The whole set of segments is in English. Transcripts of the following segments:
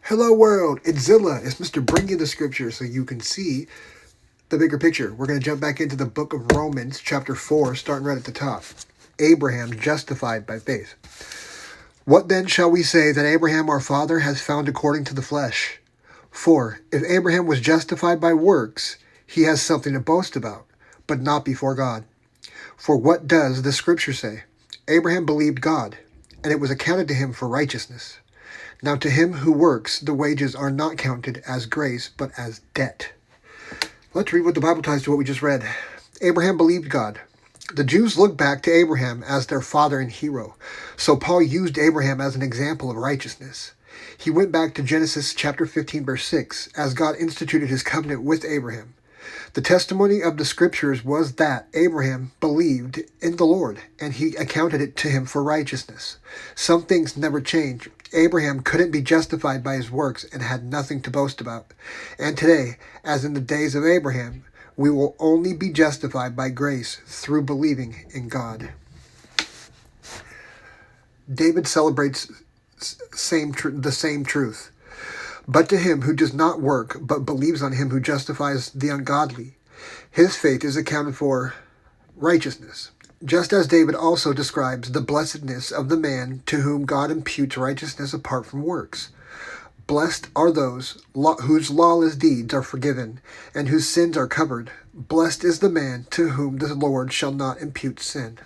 Hello world, it's Zilla. It's Mr. Bring You the Scripture so you can see the bigger picture. We're going to jump back into the book of Romans, chapter 4, starting right at the top. Abraham justified by faith. What then shall we say that Abraham our father has found according to the flesh? For if Abraham was justified by works, he has something to boast about, but not before God. For what does the Scripture say? Abraham believed God, and it was accounted to him for righteousness. Now to him who works, the wages are not counted as grace, but as debt. Let's read what the Bible ties to what we just read. Abraham believed God. The Jews looked back to Abraham as their father and hero, so Paul used Abraham as an example of righteousness. He went back to Genesis chapter 15, verse 6, as God instituted his covenant with Abraham. The testimony of the Scriptures was that Abraham believed in the Lord, and he accounted it to him for righteousness. Some things never change. Abraham couldn't be justified by his works and had nothing to boast about. And today, as in the days of Abraham, we will only be justified by grace through believing in God. David celebrates the same truth. But to him who does not work, but believes on him who justifies the ungodly, his faith is accounted for righteousness. Just as David also describes the blessedness of the man to whom God imputes righteousness apart from works. Blessed are those whose lawless deeds are forgiven, and whose sins are covered. Blessed is the man to whom the Lord shall not impute sin.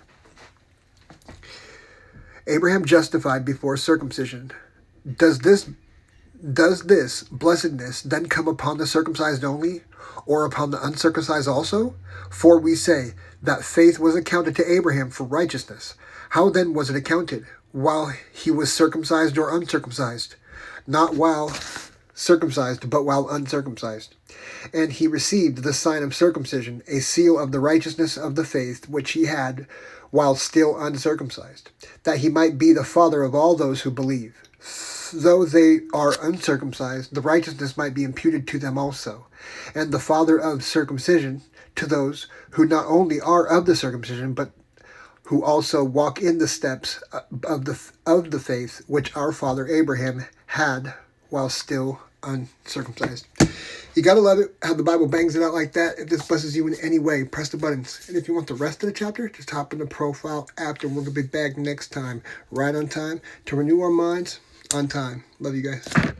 Abraham justified before circumcision. Does this blessedness then come upon the circumcised only, or upon the uncircumcised also? For we say that faith was accounted to Abraham for righteousness. How then was it accounted? While he was circumcised or uncircumcised? Not while circumcised, but while uncircumcised. And he received the sign of circumcision, a seal of the righteousness of the faith which he had while still uncircumcised, that he might be the father of all those who believe. Though they are uncircumcised, the righteousness might be imputed to them also, and the father of circumcision to those who not only are of the circumcision, but who also walk in the steps of the faith which our father Abraham had while still uncircumcised. You gotta love it how the Bible bangs it out like that. If this blesses you in any way, press the buttons. And if you want the rest of the chapter, just hop in the profile after. We're gonna be back next time, right on time, to renew our minds on time. Love you guys.